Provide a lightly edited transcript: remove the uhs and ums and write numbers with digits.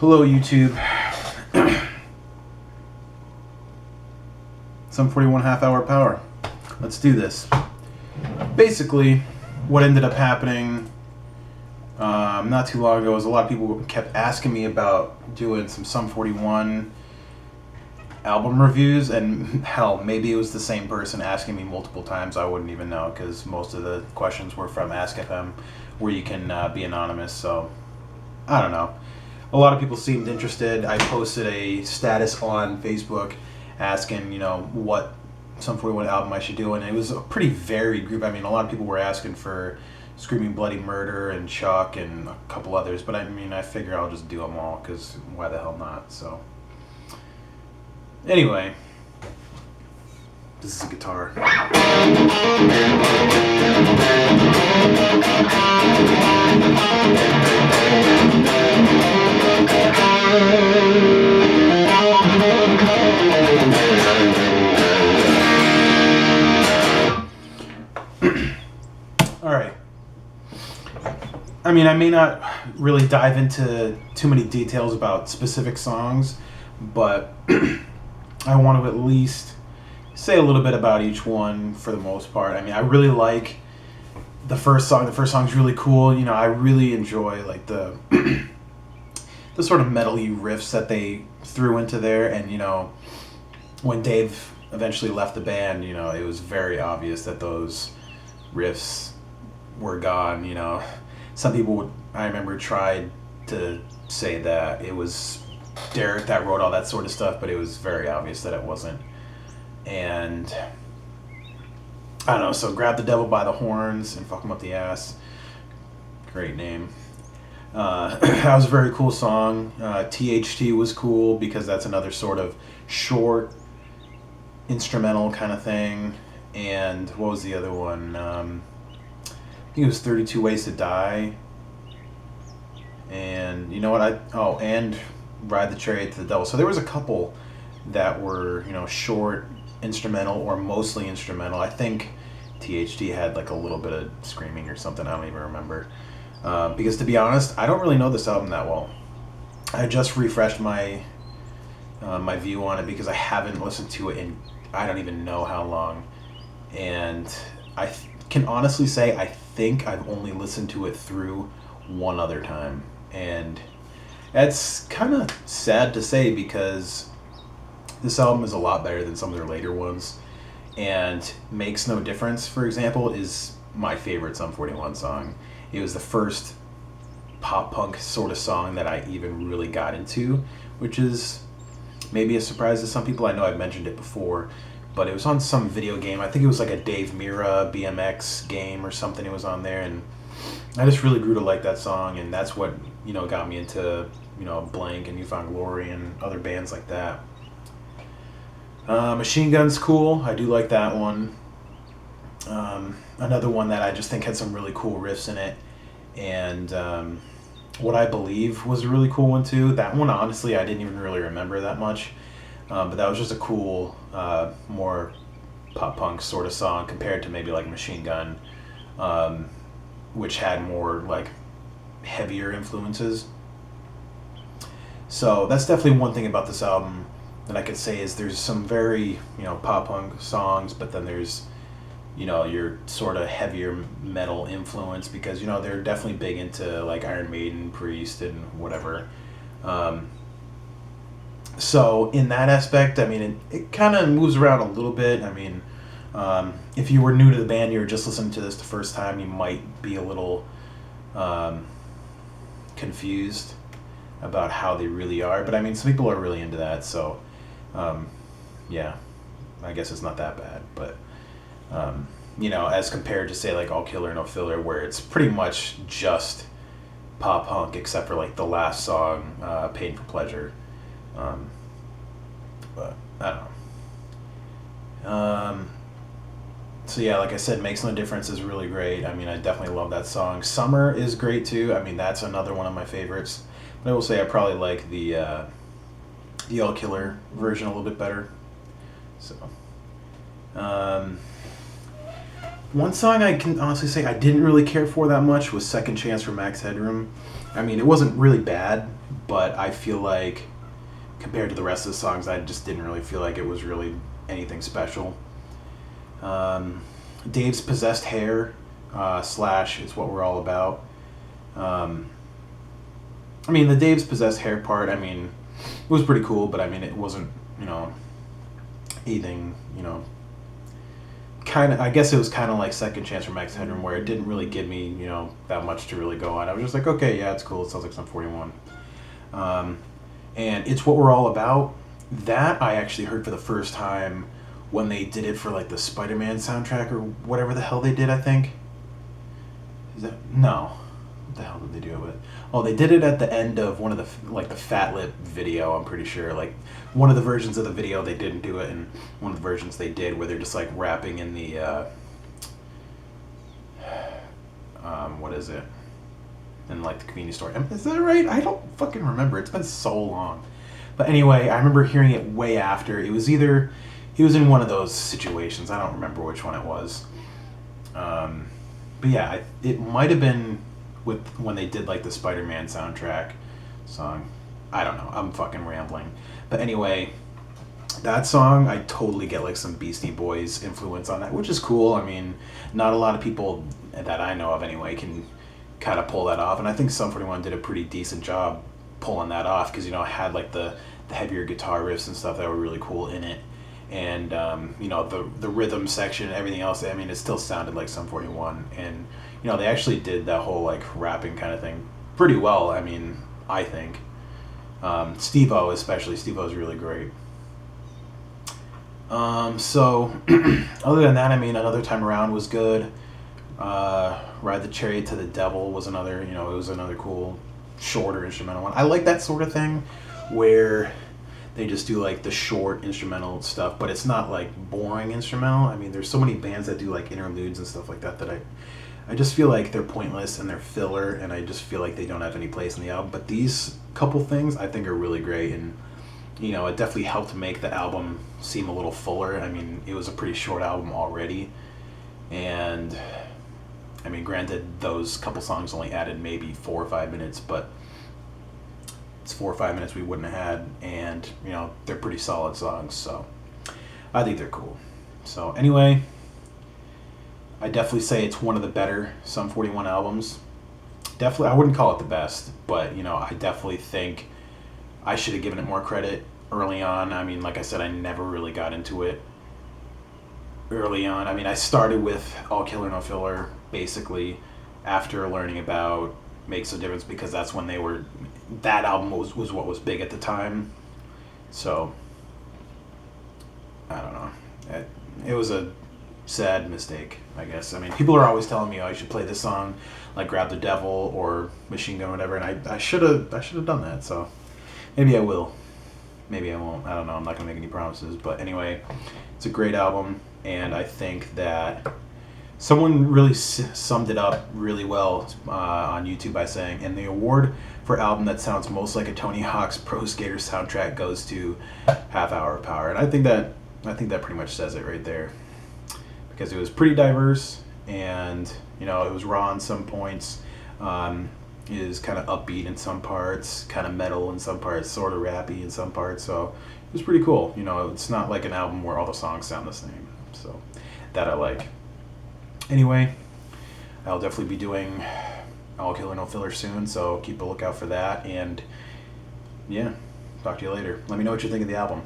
Hello, YouTube. Sum 41 half-hour power. Let's do this. Basically, what ended up happening not too long ago is a lot of people kept asking me about doing some Sum 41 album reviews, and hell, maybe it was the same person asking me multiple times. I wouldn't even know, because most of the questions were from Ask FM, where you can be anonymous. So I don't know. A lot of people seemed interested. I posted a status on Facebook asking, what Sum 41 album I should do, and it was a pretty varied group. I mean, a lot of people were asking for Screaming Bloody Murder and Chuck and a couple others, but I figure I'll just do them all, because why the hell not? So anyway, this is a guitar. Alright. I may not really dive into too many details about specific songs, but I want to at least say a little bit about each one for the most part. I really like the first song. The first song's really cool. I really enjoy like the the sort of metal-y riffs that they threw into there, and when Dave eventually left the band, it was very obvious that those riffs were gone. Some people I remember tried to say that it was Derek that wrote all that sort of stuff, but it was very obvious that it wasn't. And I don't know, so Grab the Devil by the Horns and Fuck Him Up the Ass. Great name. That was a very cool song. THT was cool because that's another sort of short instrumental kind of thing. And what was the other one? I think it was 32 Ways to Die. And you know what? And Ride the Chariot to the Devil. So there was a couple that were, short instrumental or mostly instrumental. I think THT had like a little bit of screaming or something. I don't even remember. Because to be honest, I don't really know this album that well. I just refreshed my my view on it because I haven't listened to it in I don't even know how long. And I can honestly say I think I've only listened to it through one other time. And that's kind of sad to say because this album is a lot better than some of their later ones. And Makes No Difference, for example, is my favorite Sum 41 song. It was the first pop punk sort of song that I even really got into, which is maybe a surprise to some people. I know I've mentioned it before, but it was on some video game. I think it was like a Dave Mirra BMX game or something. It was on there, and I just really grew to like that song, and that's what got me into Blank and New Found Glory and other bands like that. Machine Gun's cool. I do like that one. Another one that I just think had some really cool riffs in it, and What I Believe was a really cool one too. That one, honestly, I didn't even really remember that much, but that was just a cool, more pop punk sort of song compared to maybe like Machine Gun, which had more like heavier influences. So that's definitely one thing about this album that I could say is there's some very pop punk songs, but then there's your sort of heavier metal influence because they're definitely big into like Iron Maiden, Priest, and whatever. So in that aspect, it kind of moves around a little bit. If you were new to the band, you were just listening to this the first time, you might be a little confused about how they really are. But some people are really into that, so yeah, I guess it's not that bad. But as compared to say like All Killer No Filler, where it's pretty much just pop punk except for like the last song, Pain for Pleasure. But I don't know. So yeah, like I said, Makes No Difference is really great. I definitely love that song. Summer is great too. That's another one of my favorites. But I will say I probably like the All Killer version a little bit better. So One song I can honestly say I didn't really care for that much was Second Chance for Max Headroom. I mean, it wasn't really bad, but I feel like compared to the rest of the songs, I just didn't really feel like it was really anything special. Dave's Possessed Hair slash It's What We're All About. I mean, the Dave's Possessed Hair part, I mean, it was pretty cool, but I mean, it wasn't, anything, kind of, I guess it was kind of like Second Chance for Max Headroom, where it didn't really give me, that much to really go on. I was just like, okay, yeah, it's cool. It sounds like Sum 41. And It's What We're All About, that I actually heard for the first time when they did it for like the Spider-Man soundtrack or whatever the hell they did, I think. No. What the hell did they do it with? Oh, they did it at the end of one of the Fat Lip video, I'm pretty sure. Like, one of the versions of the video they didn't do it, and one of the versions they did where they're just like rapping in the, what is it? In like the convenience store. Is that right? I don't fucking remember. It's been so long. But anyway, I remember hearing it way after. It was in one of those situations. I don't remember which one it was. But yeah, it might have been when they did like the Spider-Man soundtrack song. I don't know. I'm fucking rambling. But anyway, that song, I totally get like some Beastie Boys influence on that, which is cool. I mean, not a lot of people that I know of anyway can kind of pull that off, and I think Sum 41 did a pretty decent job pulling that off, because it had like the heavier guitar riffs and stuff that were really cool in it, and the rhythm section and everything else. I mean, it still sounded like Sum 41, and they actually did that whole like rapping kind of thing pretty well. I mean, I think Steve-O especially. Steve-O is really great. So other than that, I mean, Another Time Around was good. Ride the Chariot to the Devil was another, it was another cool, shorter instrumental one. I like that sort of thing where they just do like the short instrumental stuff, but it's not like boring instrumental. I mean, there's so many bands that do like interludes and stuff like that I just feel like they're pointless and they're filler, and I just feel like they don't have any place in the album. But these couple things I think are really great, and it definitely helped make the album seem a little fuller. I mean, it was a pretty short album already, and I mean, granted, those couple songs only added maybe 4 or 5 minutes, but it's 4 or 5 minutes we wouldn't have had, and they're pretty solid songs, so I think they're cool. So anyway, I definitely say it's one of the better Sum 41 albums. Definitely, I wouldn't call it the best, but I definitely think I should have given it more credit early on. I mean, like I said, I never really got into it early on. I mean, I started with All Killer No Filler basically after learning about Makes No Difference, because that's when that album was what was big at the time. So I don't know. It was a sad mistake, I guess. I mean, people are always telling me, oh, you should play this song, like Grab the Devil or Machine Gun or whatever, and I should have done that. So maybe I will. Maybe I won't. I don't know. I'm not gonna make any promises. But anyway, it's a great album, and I think that someone really summed it up really well on YouTube by saying, and the award for album that sounds most like a Tony Hawk's Pro Skater soundtrack goes to Half Hour of Power. And I think that pretty much says it right there, because it was pretty diverse, and it was raw in some points, is kind of upbeat in some parts, kind of metal in some parts, sort of rappy in some parts. So it was pretty cool. It's not like an album where all the songs sound the same. So that I like. Anyway, I'll definitely be doing All Killer No Filler soon, so keep a lookout for that. And yeah, talk to you later. Let me know what you think of the album.